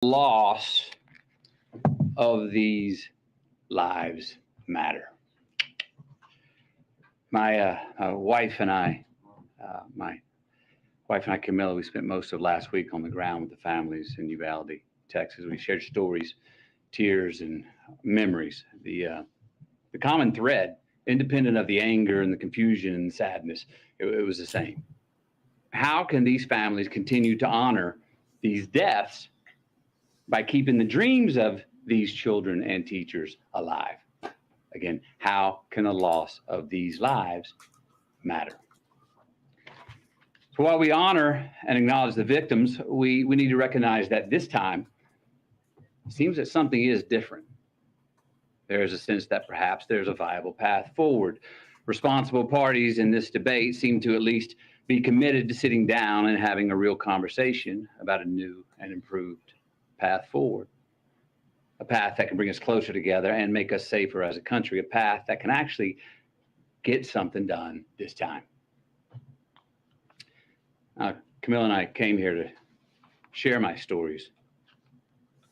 Loss of these lives matter. My wife and I, Camilla, we spent most of last week on the ground with the families in Uvalde, Texas. We shared stories, tears, and memories. The common thread, independent of the anger and the confusion and the sadness, it was the same. How can these families continue to honor these deaths by keeping the dreams of these children and teachers alive? Again, how can the loss of these lives matter? So while we honor and acknowledge the victims, we need to recognize that this time it seems that something is different. There is a sense that perhaps there's a viable path forward. Responsible parties in this debate seem to at least be committed to sitting down and having a real conversation about a new and improved path forward. A path that can bring us closer together and make us safer as a country. A path that can actually get something done this time. Camilla and I came here to share my stories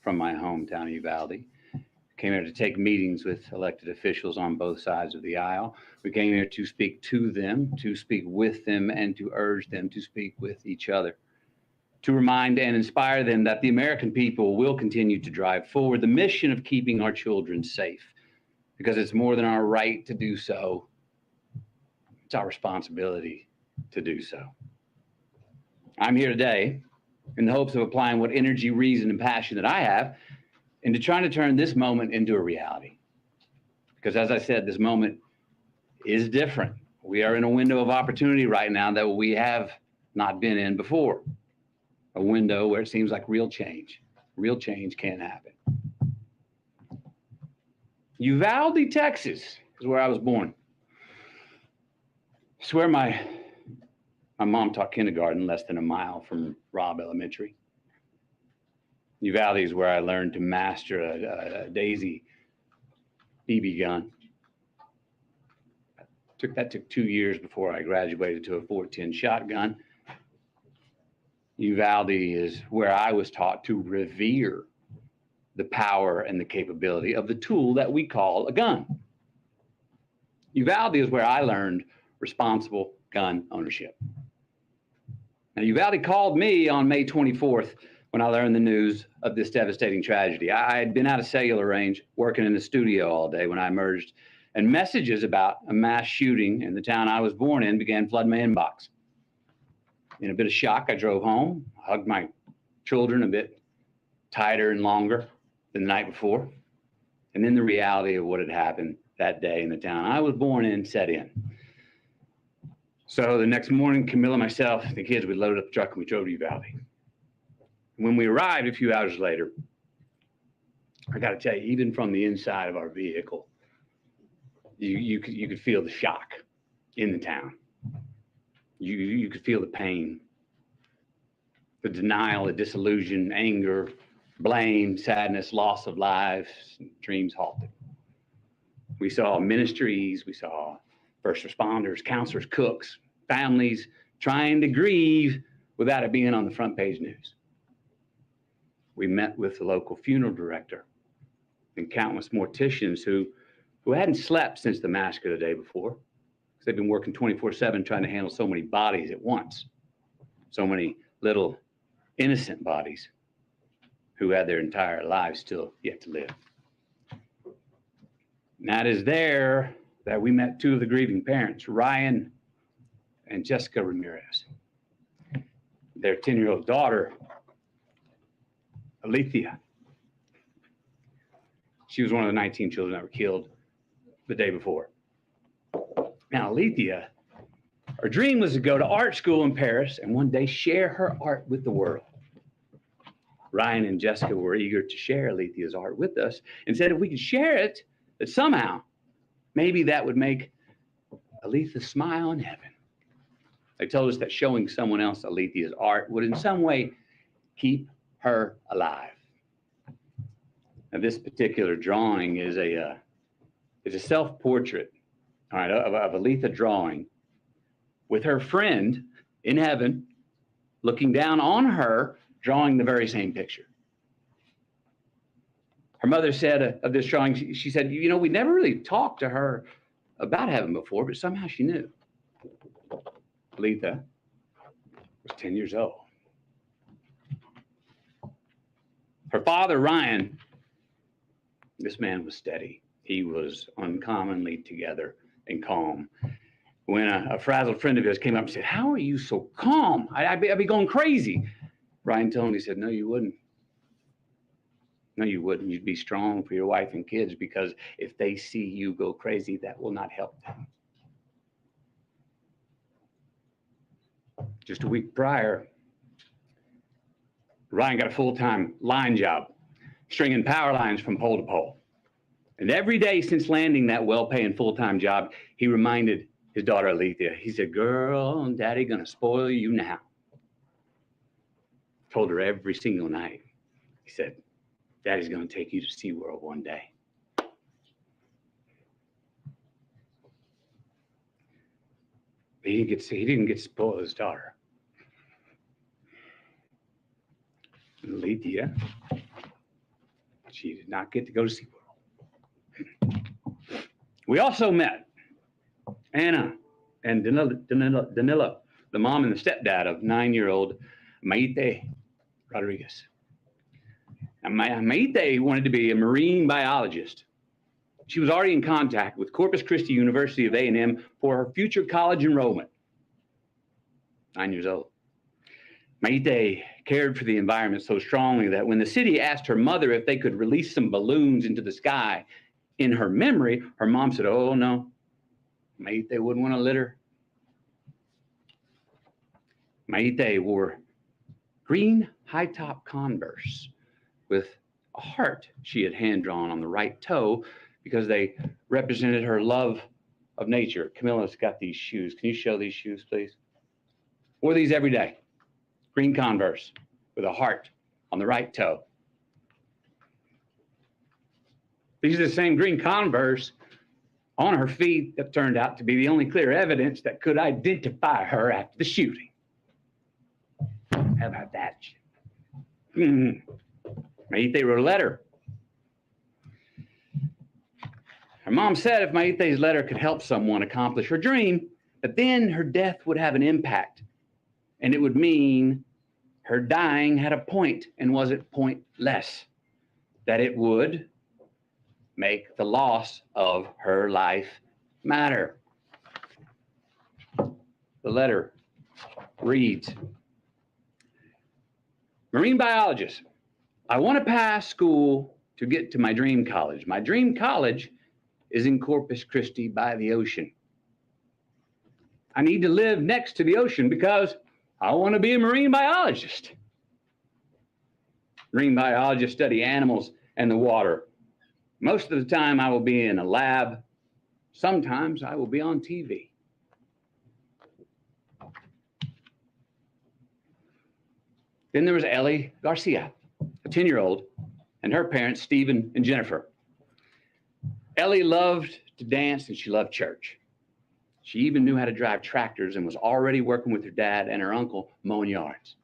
from my hometown of Uvalde. Came here to take meetings with elected officials on both sides of the aisle. We came here to speak to them, to speak with them, and to urge them to speak with each other. To remind and inspire them that the American people will continue to drive forward the mission of keeping our children safe, because it's more than our right to do so. It's our responsibility to do so. I'm here today in the hopes of applying what energy, reason, and passion that I have into trying to turn this moment into a reality. Because as I said, this moment is different. We are in a window of opportunity right now that we have not been in before. A window where it seems like real change can happen. Uvalde, Texas is where I was born. I swear my mom taught kindergarten less than a mile from Robb Elementary. Uvalde is where I learned to master a Daisy BB gun. That took 2 years before I graduated to a .410 shotgun. Uvalde is where I was taught to revere the power and the capability of the tool that we call a gun. Uvalde is where I learned responsible gun ownership. Now, Uvalde called me on May 24th when I learned the news of this devastating tragedy. I had been out of cellular range, working in the studio all day when I emerged, and messages about a mass shooting in the town I was born in began flooding my inbox. In a bit of shock, I drove home, hugged my children a bit tighter and longer than the night before, and then the reality of what had happened that day in the town I was born in set in. So the next morning, Camilla, myself, the kids, we loaded up the truck and we drove to Uvalde. When we arrived a few hours later, I got to tell you, even from the inside of our vehicle, you could feel the shock in the town. You could feel the pain, the denial, the disillusion, anger, blame, sadness, loss of lives, dreams halted. We saw ministries, we saw first responders, counselors, cooks, families trying to grieve without it being on the front page news. We met with the local funeral director and countless morticians who hadn't slept since the massacre the day before, because they've been working 24/7 trying to handle so many bodies at once, so many little innocent bodies who had their entire lives still yet to live. And that is there that we met two of the grieving parents, Ryan and Jessica Ramirez. Their 10-year-old daughter, Alethea. She was one of the 19 children that were killed the day before. Now, Alethea, her dream was to go to art school in Paris and one day share her art with the world. Ryan and Jessica were eager to share Alethea's art with us and said if we could share it, that somehow, maybe that would make Alethea smile in heaven. They told us that showing someone else Alethea's art would in some way keep her alive. Now, this particular drawing is a self-portrait, all right, of Alethea drawing with her friend in heaven looking down on her, drawing the very same picture. Her mother said of this drawing, she said, you know, we never really talked to her about heaven before, but somehow she knew. Letha was 10 years old. Her father, Ryan, this man was steady. He was uncommonly together and calm. When a frazzled friend of his came up and said, how are you so calm? I'd be going crazy. Ryan told him, he said, no, you wouldn't. No, you wouldn't. You'd be strong for your wife and kids, because if they see you go crazy, that will not help them. Just a week prior, Ryan got a full-time line job, stringing power lines from pole to pole. And every day since landing that well-paying full-time job, he reminded his daughter, Alethea, he said, girl, Daddy gonna spoil you now. Told her every single night. He said, Daddy's gonna take you to SeaWorld one day. But he didn't get to spoil his daughter. Alethea, she did not get to go to SeaWorld. We also met Anna and Danilo, the mom and the stepdad of 9-year-old Maite Rodriguez. Now, Maite wanted to be a marine biologist. She was already in contact with Corpus Christi University of A&M for her future college enrollment. 9 years old. Maite cared for the environment so strongly that when the city asked her mother if they could release some balloons into the sky in her memory, her mom said, oh, no, Maite wouldn't want to litter. Maite wore green high-top Converse with a heart she had hand-drawn on the right toe because they represented her love of nature. Camilla's got these shoes. Can you show these shoes, please? Wore these every day. Green Converse with a heart on the right toe. These are the same green Converse on her feet that turned out to be the only clear evidence that could identify her after the shooting. How about that? Maite wrote a letter. Her mom said if Maite's letter could help someone accomplish her dream, that then her death would have an impact, and it would mean her dying had a point and wasn't pointless, that it would make the loss of her life matter. The letter reads, marine biologist, I want to pass school to get to my dream college. My dream college is in Corpus Christi by the ocean. I need to live next to the ocean because I want to be a marine biologist. Marine biologists study animals and the water. Most of the time I will be in a lab. Sometimes I will be on TV. Then there was Ellie Garcia, a 10-year-old, and her parents, Stephen and Jennifer. Ellie loved to dance and she loved church. She even knew how to drive tractors and was already working with her dad and her uncle mowing yards.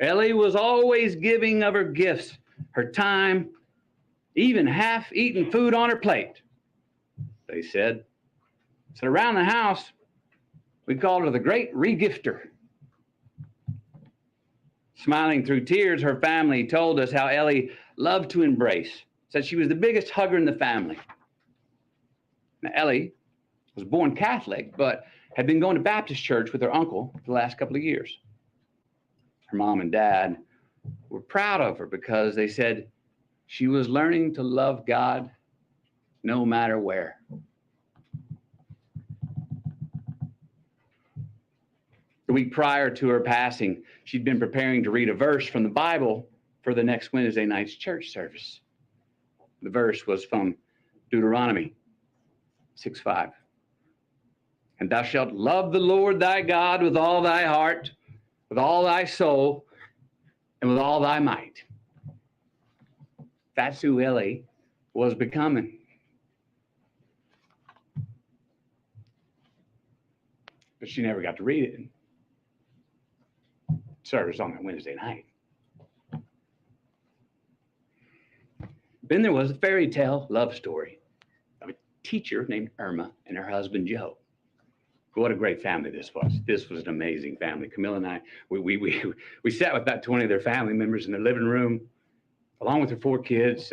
Ellie was always giving of her gifts, her time, even half-eaten food on her plate, they said. So around the house, we called her the Great Regifter. Smiling through tears, her family told us how Ellie loved to embrace, said she was the biggest hugger in the family. Now, Ellie was born Catholic, but had been going to Baptist church with her uncle for the last couple of years. Her mom and dad were proud of her because they said she was learning to love God no matter where. The week prior to her passing, she'd been preparing to read a verse from the Bible for the next Wednesday night's church service. The verse was from Deuteronomy 6:5. And thou shalt love the Lord thy God with all thy heart, with all thy soul, and with all thy might. That's who Ellie was becoming. But she never got to read it in service on that Wednesday night. Then there was a fairy tale love story of a teacher named Irma and her husband Joe. What a great family this was. This was an amazing family. Camilla and I, we sat with about 20 of their family members in their living room, along with their 4 kids.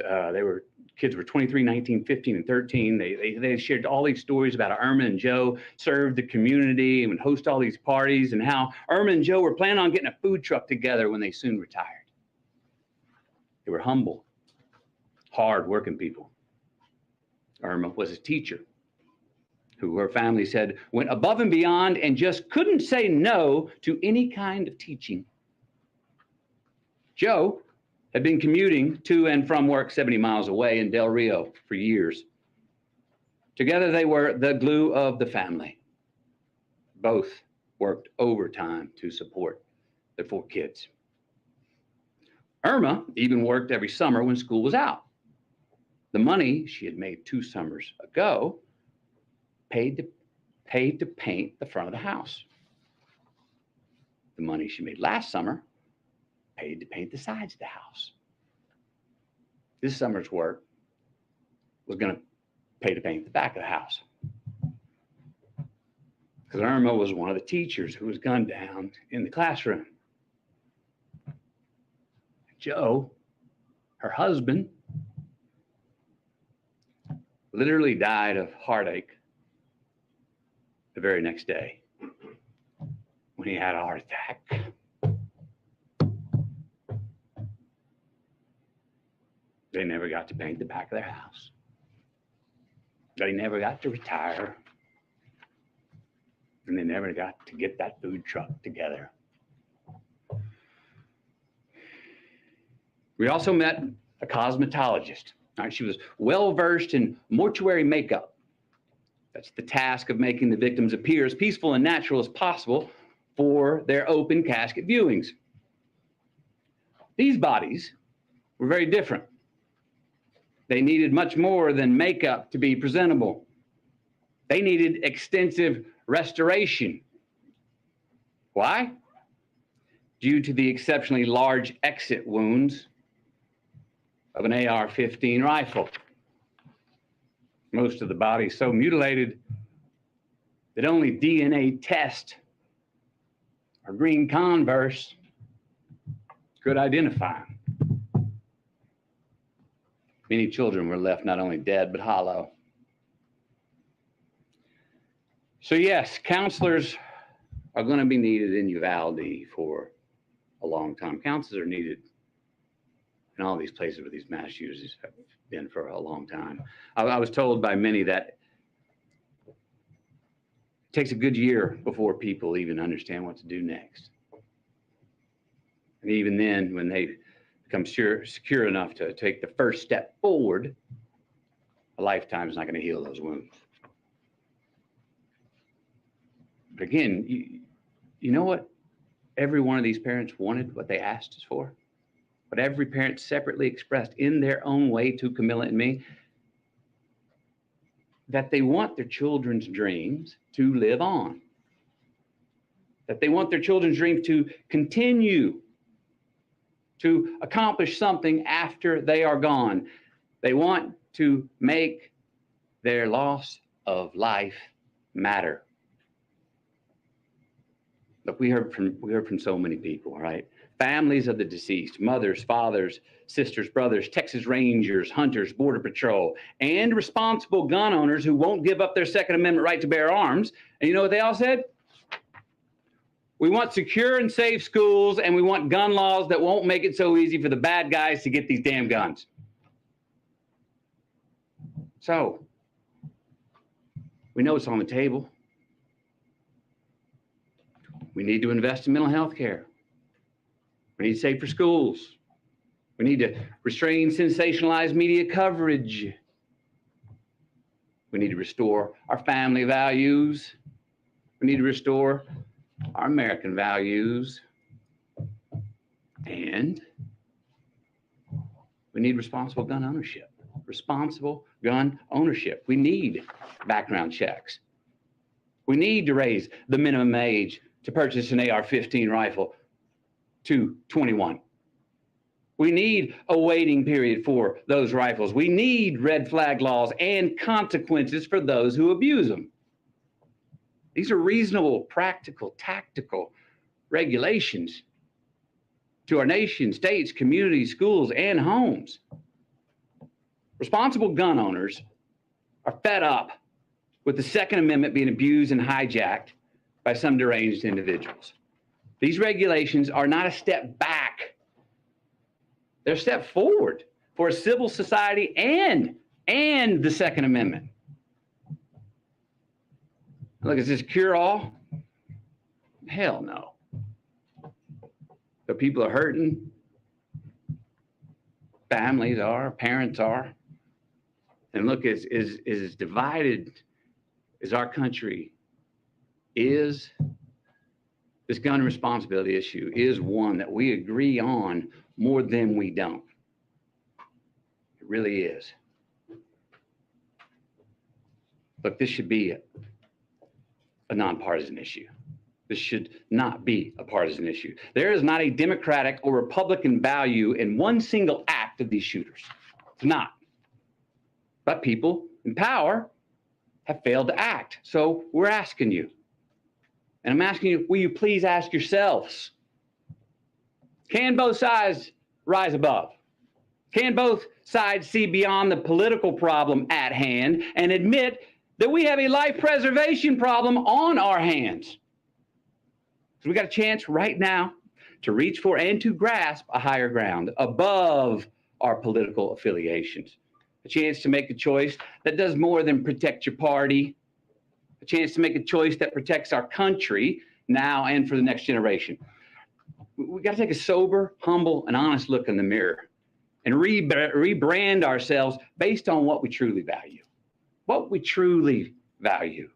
Kids were 23, 19, 15, and 13. They shared all these stories about how Irma and Joe served the community and would host all these parties, and how Irma and Joe were planning on getting a food truck together when they soon retired. They were humble, hard-working people. Irma was a teacher who her family said went above and beyond and just couldn't say no to any kind of teaching. Joe had been commuting to and from work 70 miles away in Del Rio for years. Together, they were the glue of the family. Both worked overtime to support their 4 kids. Irma even worked every summer when school was out. The money she had made 2 summers ago paid to paint the front of the house. The money she made last summer paid to paint the sides of the house. This summer's work was going to pay to paint the back of the house. Because Irma was one of the teachers who was gunned down in the classroom. Joe, her husband, literally died of heartache the very next day when he had a heart attack. They never got to paint the back of their house. They never got to retire. And they never got to get that food truck together. We also met a cosmetologist. All right, she was well-versed in mortuary makeup. That's the task of making the victims appear as peaceful and natural as possible for their open casket viewings. These bodies were very different. They needed much more than makeup to be presentable. They needed extensive restoration. Why? Due to the exceptionally large exit wounds of an AR-15 rifle. Most of the body so mutilated that only DNA test or green Converse could identify them. Many children were left not only dead, but hollow. So yes, counselors are going to be needed in Uvalde for a long time. Counselors are needed in all these places where these mass shooters have been for a long time. I was told by many that it takes a good year before people even understand what to do next. And even then, when they become secure enough to take the first step forward, a lifetime is not going to heal those wounds. But again, you know what every one of these parents wanted, what they asked us for? What every parent separately expressed in their own way to Camilla and me, that they want their children's dreams to live on. That they want their children's dreams to continue to accomplish something after they are gone. They want to make their loss of life matter. Look, we heard from so many people, right? Families of the deceased, mothers, fathers, sisters, brothers, Texas Rangers, hunters, Border Patrol, and responsible gun owners who won't give up their Second Amendment right to bear arms. And you know what they all said? We want secure and safe schools, and we want gun laws that won't make it so easy for the bad guys to get these damn guns. So, we know it's on the table. We need to invest in mental health care. We need safer schools. We need to restrain sensationalized media coverage. We need to restore our family values. We need to restore our American values. And we need responsible gun ownership. Responsible gun ownership. We need background checks. We need to raise the minimum age to purchase an AR-15 rifle to 21. We need a waiting period for those rifles. We need red flag laws and consequences for those who abuse them. These are reasonable, practical, tactical regulations to our nation, states, communities, schools, and homes. Responsible gun owners are fed up with the Second Amendment being abused and hijacked by some deranged individuals. These regulations are not a step back. They're a step forward for a civil society and the Second Amendment. Look, is this cure-all? Hell no. But people are hurting. Families are, parents are. And look, as divided as our country is, this gun responsibility issue is one that we agree on more than we don't. It really is. Look, this should be a nonpartisan issue. This should not be a partisan issue. There is not a Democratic or Republican value in one single act of these shooters. It's not. But people in power have failed to act. So we're asking you, and I'm asking you, will you please ask yourselves, can both sides rise above? Can both sides see beyond the political problem at hand and admit that we have a life preservation problem on our hands? So we got a chance right now to reach for and to grasp a higher ground above our political affiliations. A chance to make a choice that does more than protect your party. A chance to make a choice that protects our country now and for the next generation. We got to take a sober, humble, and honest look in the mirror and rebrand ourselves based on what we truly value. What we truly value.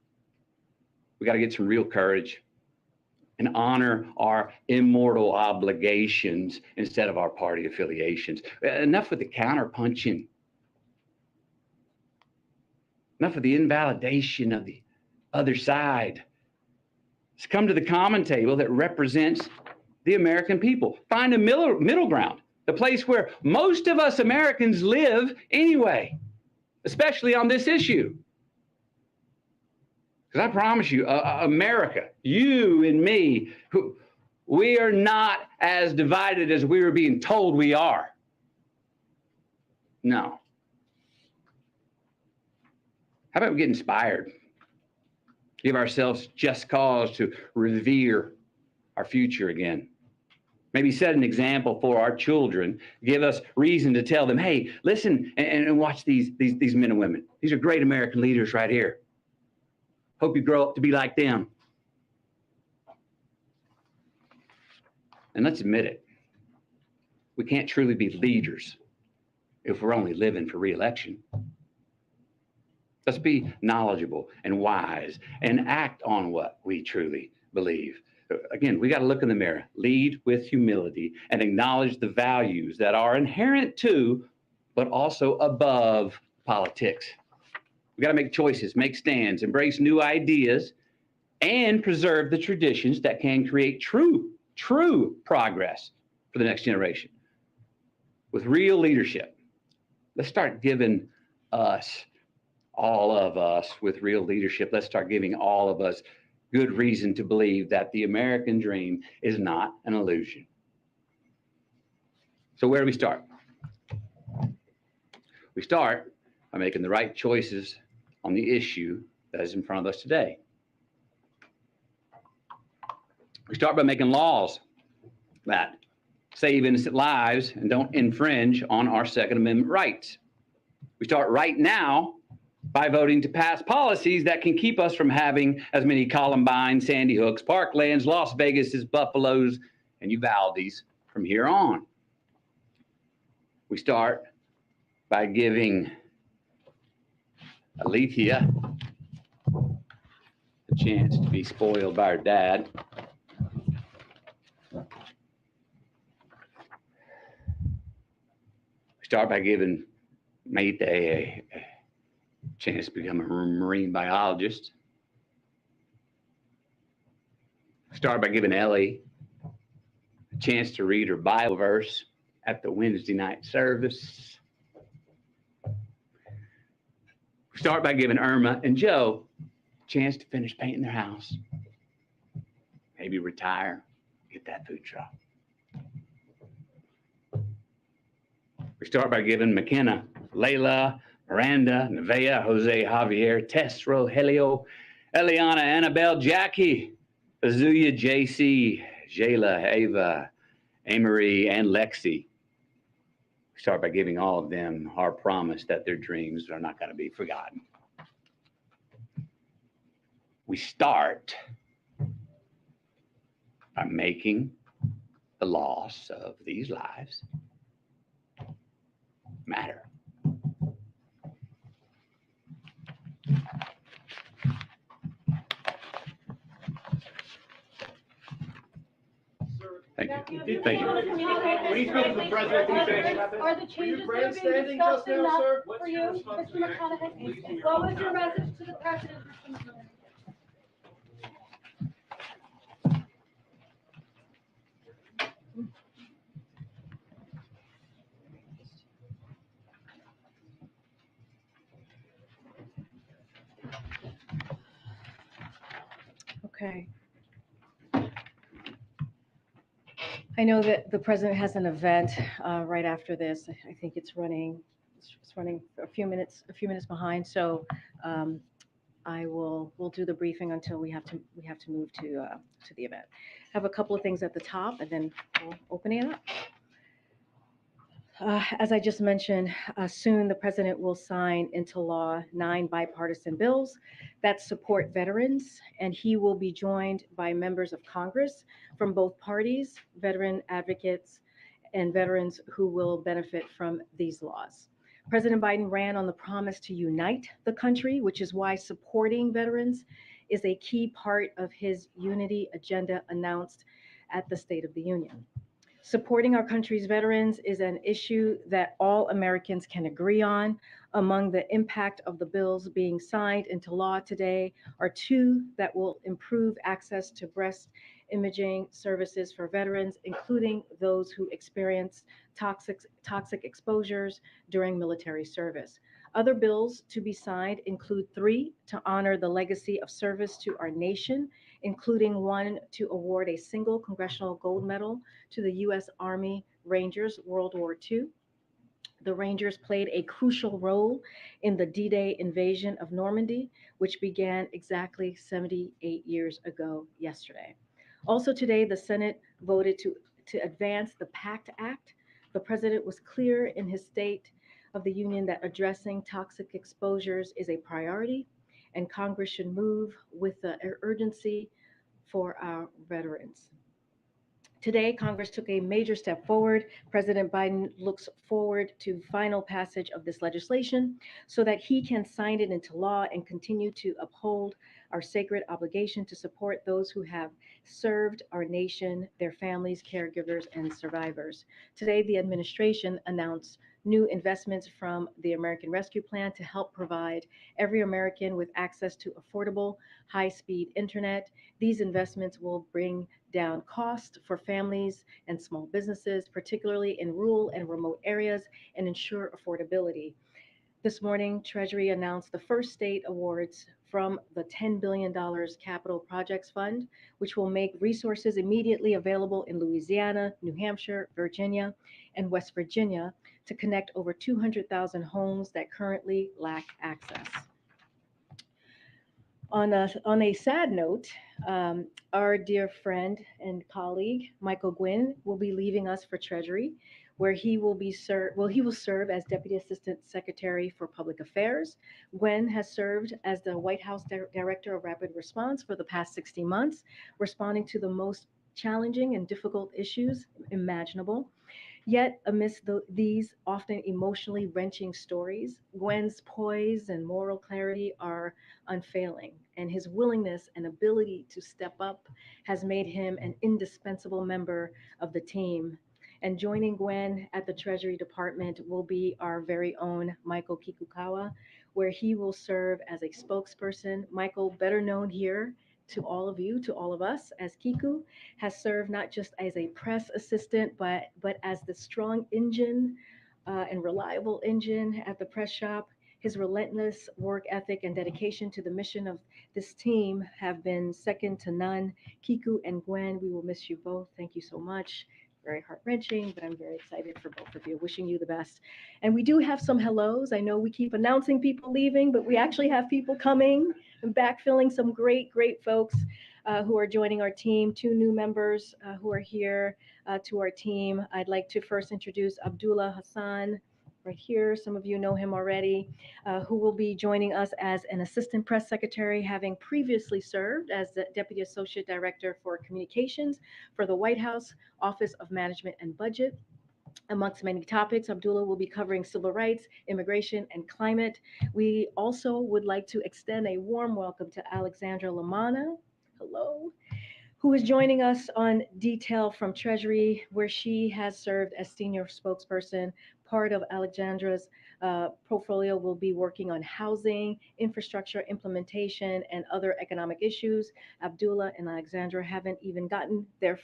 We got to get some real courage and honor our immortal obligations instead of our party affiliations. Enough with the counterpunching. Enough of the invalidation of the other side. Let's come to the common table that represents the American people. Find a middle ground, the place where most of us Americans live anyway, especially on this issue. Because I promise you, America, you and me, we are not as divided as we were being told we are. No. How about we get inspired? Give ourselves just cause to revere our future again. Maybe set an example for our children. Give us reason to tell them, hey, listen and watch these men and women. These are great American leaders right here. Hope you grow up to be like them. And let's admit it. We can't truly be leaders if we're only living for re-election. Let's be knowledgeable and wise and act on what we truly believe. Again, we got to look in the mirror, lead with humility, and acknowledge the values that are inherent to, but also above politics. We got to make choices, make stands, embrace new ideas, and preserve the traditions that can create true progress for the next generation. With real leadership, let's start giving us, all of us with real leadership, let's start giving all of us good reason to believe that the American dream is not an illusion. So where do we start? We start by making the right choices on the issue that is in front of us today. We start by making laws that save innocent lives and don't infringe on our Second Amendment rights. We start right now by voting to pass policies that can keep us from having as many Columbine, Sandy Hooks, Parklands, Las Vegas, Buffaloes, and Uvaldes from here on. We start by giving Alethea a chance to be spoiled by her dad. We start by giving Mayte a chance to become a marine biologist. Start by giving Ellie a chance to read her Bible verse at the Wednesday night service. We start by giving Irma and Joe a chance to finish painting their house. Maybe retire, get that food truck. We start by giving McKenna, Layla, Miranda, Nevaeh, Jose, Javier, Tess, Rogelio, Eliana, Annabelle, Jackie, Azuya, JC, Jayla, Ava, Amory, and Lexi. We start by giving all of them our promise that their dreams are not going to be forgotten. We start by making the loss of these lives matter. Thank you. Thank you. When you spoke to the president, can you say anything about this? Are the changes that are being discussed enough for you, Mr. McConaughey? What was your message to the president, Mr. McConaughey? Okay. I know that the president has an event right after this. I think it's running a few minutes behind. So we'll do the briefing until we have to move to the event. I have a couple of things at the top, and then we'll open it up. As I just mentioned, soon the president will sign into law 9 bipartisan bills that support veterans, and he will be joined by members of Congress from both parties, veteran advocates, and veterans who will benefit from these laws. President Biden ran on the promise to unite the country, which is why supporting veterans is a key part of his unity agenda announced at the State of the Union. Supporting our country's veterans is an issue that all Americans can agree on. Among the impact of the bills being signed into law today are 2 that will improve access to breast imaging services for veterans, including those who experience toxic exposures during military service. Other bills to be signed include 3 to honor the legacy of service to our nation, including 1 to award a single Congressional Gold Medal to the U.S. Army Rangers World War II. The Rangers played a crucial role in the D-Day invasion of Normandy, which began exactly 78 years ago yesterday. Also today, the Senate voted to advance the PACT Act. The president was clear in his State of the Union that addressing toxic exposures is a priority, and Congress should move with the urgency for our veterans. Today, Congress took a major step forward. President Biden looks forward to final passage of this legislation so that he can sign it into law and continue to uphold our sacred obligation to support those who have served our nation, their families, caregivers, and survivors. Today, the administration announced new investments from the American Rescue Plan to help provide every American with access to affordable, high-speed internet. These investments will bring down costs for families and small businesses, particularly in rural and remote areas, and ensure affordability. This morning, Treasury announced the first state awards from the $10 billion Capital Projects Fund, which will make resources immediately available in Louisiana, New Hampshire, Virginia, and West Virginia to connect over 200,000 homes that currently lack access. On a sad note, our dear friend and colleague, Michael Gwynn, will be leaving us for Treasury, where he will serve as Deputy Assistant Secretary for Public Affairs. Gwynn has served as the White House Director of Rapid Response for the past 60 months, responding to the most challenging and difficult issues imaginable. Yet, amidst these often emotionally wrenching stories, Gwen's poise and moral clarity are unfailing, and his willingness and ability to step up has made him an indispensable member of the team. And joining Gwen at the Treasury Department will be our very own Michael Kikukawa, where he will serve as a spokesperson. Michael, better known here to all of you, to all of us, as Kiku has served not just as a press assistant, but as the strong engine and reliable engine at the press shop. His relentless work ethic and dedication to the mission of this team have been second to none. Kiku and Gwen, we will miss you both. Thank you so much. Very heart wrenching, but I'm very excited for both of you. Wishing you the best. And we do have some hellos. I know we keep announcing people leaving, but we actually have people coming and backfilling some great, great folks who are joining our team. Two new members who are here to our team. I'd like to first introduce Abdullah Hassan right here. Some of you know him already, who will be joining us as an assistant press secretary, having previously served as the Deputy Associate Director for Communications for the White House Office of Management and Budget. Amongst many topics, Abdullah will be covering civil rights, immigration, and climate. We also would like to extend a warm welcome to Alexandra Lamana. Hello. Who is joining us on detail from Treasury, where she has served as senior spokesperson. Part of Alexandra's portfolio will be working on housing, infrastructure implementation, and other economic issues. Abdullah and Alexandra haven't even gotten their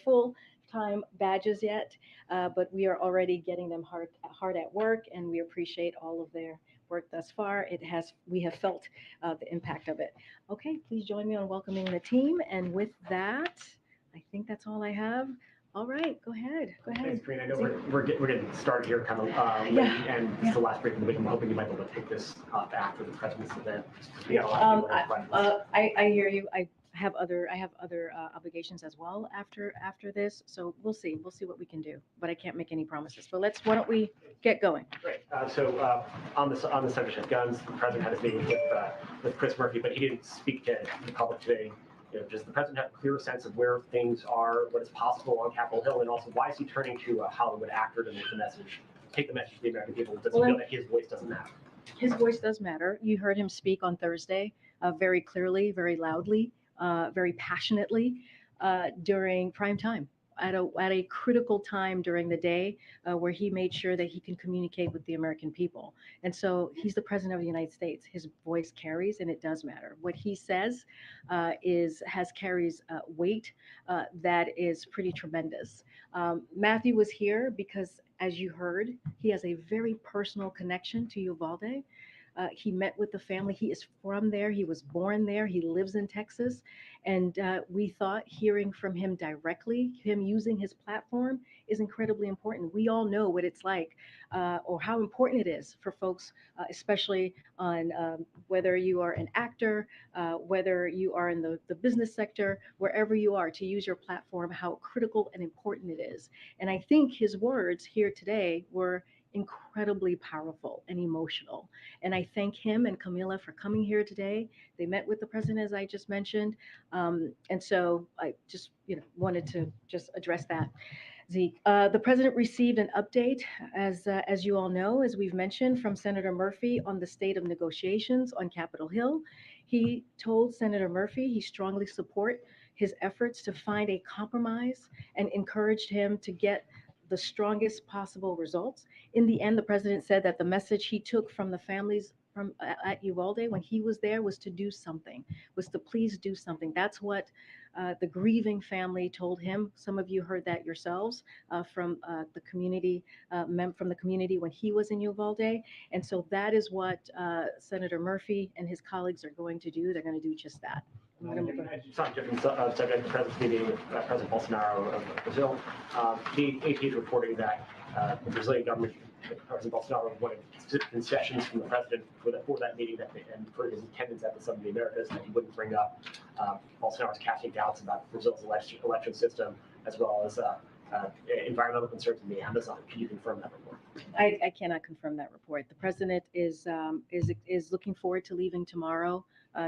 full-time badges yet, but we are already getting them hard at work, and we appreciate all of their work thus far. We have felt the impact of it. Okay, please join me on welcoming the team. And with that, I think that's all I have. All right, go ahead. Thanks, Karina. I know we're getting started here kind of late, Yeah. and it's the last break of the week. I'm hoping you might be able to take this up after the president's event. Yeah, I hear you. I have other obligations as well after this, so we'll see what we can do, but I can't make any promises. But why don't we get going? Great. So on the subject of guns, the president had his meeting with Chris Murphy, but he didn't speak to the public today. Does the president have a clear sense of where things are, what is possible on Capitol Hill, and also why is he turning to a Hollywood actor to make the message, take the message to the American people? Does he feel that his voice doesn't matter? His voice does matter. You heard him speak on Thursday very clearly, very loudly, very passionately during prime time. At a critical time during the day where he made sure that he can communicate with the American people. And so he's the president of the United States. His voice carries, and it does matter. What he says carries weight that is pretty tremendous. Matthew was here because, as you heard, he has a very personal connection to Uvalde. He met with the family. He is from there. He was born there. He lives in Texas. And we thought hearing from him directly, him using his platform, is incredibly important. We all know what it's like or how important it is for folks, especially on whether you are an actor, whether you are in the business sector, wherever you are, to use your platform, how critical and important it is. And I think his words here today were incredibly powerful and emotional. And I thank him and Camila for coming here today. They met with the president, as I just mentioned. And so I just wanted to just address that. Zeke, the president received an update, as you all know, as we've mentioned, from Senator Murphy on the state of negotiations on Capitol Hill. He told Senator Murphy he strongly support his efforts to find a compromise and encouraged him to get the strongest possible results. In the end, the president said that the message he took from the families at Uvalde when he was there was to do something, was to please do something. That's what the grieving family told him. Some of you heard that yourselves from the community when he was in Uvalde. And so that is what Senator Murphy and his colleagues are going to do. They're going to do just that. It's not a different subject. The president's meeting with President Bolsonaro of Brazil. The AP is reporting that the Brazilian government, President Bolsonaro, wanted concessions from the president for that meeting and for his attendance at the Summit of the Americas, that he wouldn't bring up. Bolsonaro's casting doubts about Brazil's election system, as well as environmental concerns in the Amazon. Can you confirm that report? I cannot confirm that report. The president is looking forward to leaving tomorrow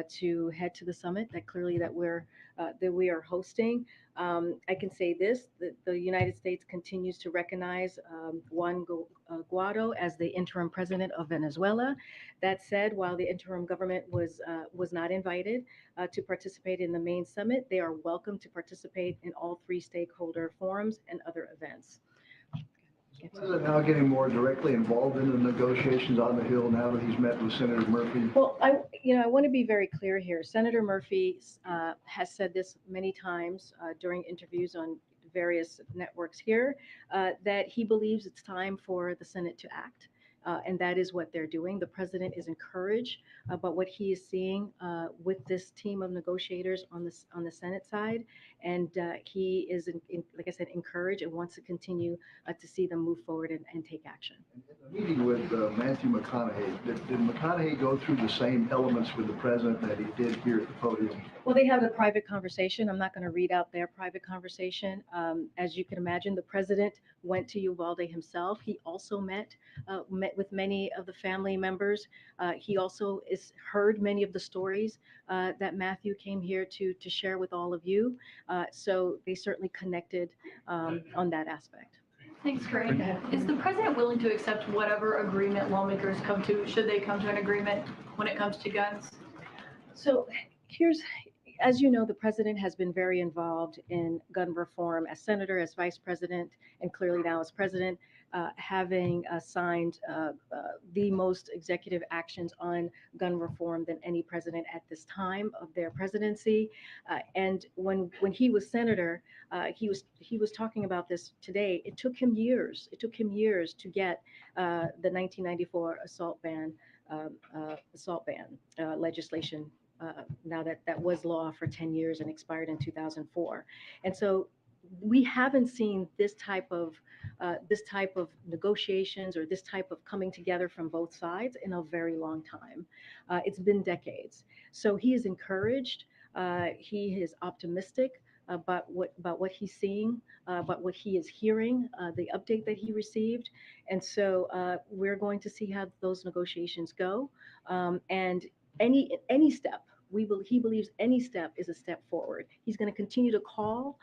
to head to the summit that we are hosting. I can say this: that the United States continues to recognize Juan Guaido as the interim president of Venezuela. That said, while the interim government was not invited to participate in the main summit, they are welcome to participate in all three stakeholder forums and other events. get to. Is it now getting more directly involved in the negotiations on the Hill now that he's met with Senator Murphy? Well, I want to be very clear here. Senator Murphy has said this many times during interviews on various networks here, that he believes it's time for the Senate to act. And that is what they're doing. The president is encouraged about what he is seeing with this team of negotiators on the Senate side, and he is, like I said, encouraged and wants to continue to see them move forward and take action. In the meeting with Matthew McConaughey, did McConaughey go through the same elements with the president that he did here at the podium? Well, they have a private conversation. I'm not going to read out their private conversation. As you can imagine, the president went to Uvalde himself. He also met with many of the family members. He also heard many of the stories that Matthew came here to share with all of you. So they certainly connected on that aspect. Thanks, Corinne. Is the president willing to accept whatever agreement lawmakers come to, should they come to an agreement when it comes to guns? So as you know, the president has been very involved in gun reform as senator, as vice president, and clearly now as president, having signed the most executive actions on gun reform than any president at this time of their presidency. And when he was senator, he was talking about this today. It took him years. It took him years to get the 1994 assault ban legislation. Now that was law for 10 years and expired in 2004. And so we haven't seen this type of negotiations or this type of coming together from both sides in a very long time. It's been decades. So he is encouraged. He is optimistic about what he's seeing, about what he is hearing, the update that he received. And so we're going to see how those negotiations go. And any step, he believes any step is a step forward. He's going to continue to call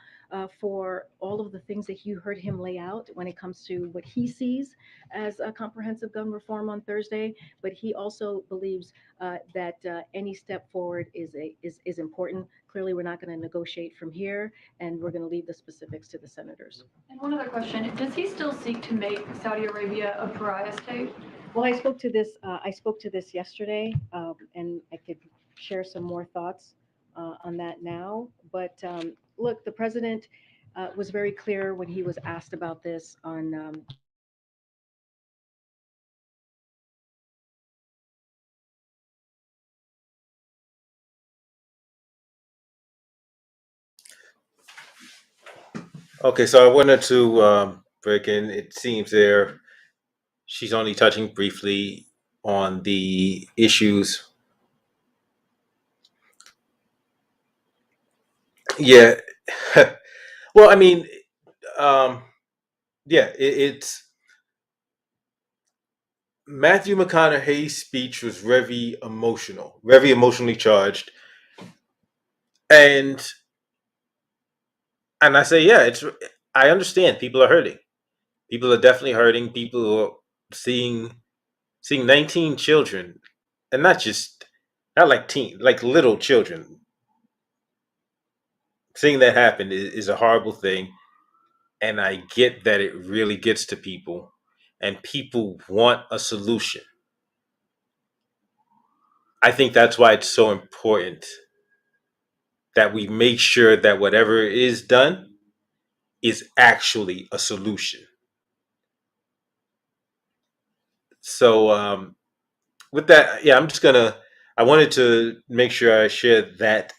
for all of the things that you heard him lay out when it comes to what he sees as a comprehensive gun reform on Thursday. But he also believes that any step forward is important. Clearly, we're not going to negotiate from here, and we're going to leave the specifics to the senators. And one other question: does he still seek to make Saudi Arabia a pariah state? Well, I spoke to this yesterday, and I could share some more thoughts on that now. But look, the president was very clear when he was asked about this on. Okay, so I wanted to break in. It seems she's only touching briefly on the issues. Yeah. Well, I mean, yeah, it's Matthew McConaughey's speech was very emotionally charged, and I say, yeah, I understand people are hurting. People are definitely hurting. People are seeing 19 children, and not like little children. Seeing that happen is a horrible thing, and I get that it really gets to people, and people want a solution. I think that's why it's so important that we make sure that whatever is done is actually a solution. So with that, yeah, I wanted to make sure I shared that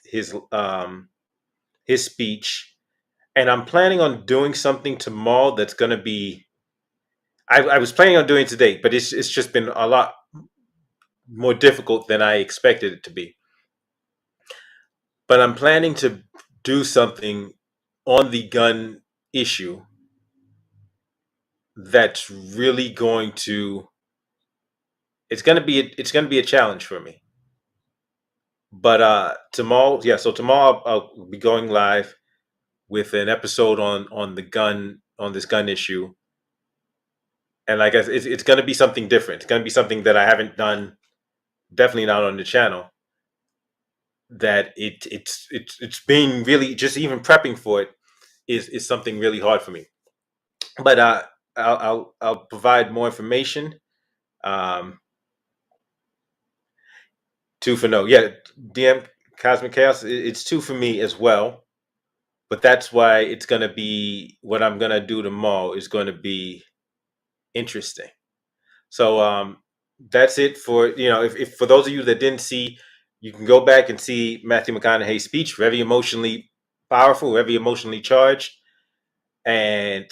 his speech, and I'm planning on doing something tomorrow that's going to be. I was planning on doing it today, but it's just been a lot more difficult than I expected it to be. But I'm planning to do something on the gun issue that's really going to. It's going to be a challenge for me. But tomorrow, yeah. So tomorrow I'll be going live with an episode on this gun issue, and like I said, it's going to be something different. It's going to be something that I haven't done, definitely not on the channel. That it's being really, just even prepping for it is something really hard for me. But I'll provide more information. 2 for no. Yeah, DM Cosmic Chaos. It's 2 for me as well. But that's why it's gonna be what I'm gonna do tomorrow is going to be interesting. So that's it for if for those of you that didn't see, you can go back and see Matthew McConaughey's speech. Very emotionally powerful, very emotionally charged, and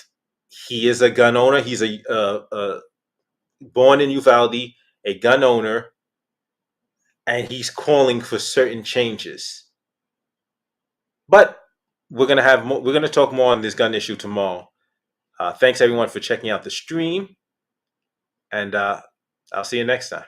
he is a gun owner. He's a born in Uvalde, a gun owner, and he's calling for certain changes. But we're gonna have more, we're gonna talk more on this gun issue tomorrow. Thanks everyone for checking out the stream, and I'll see you next time.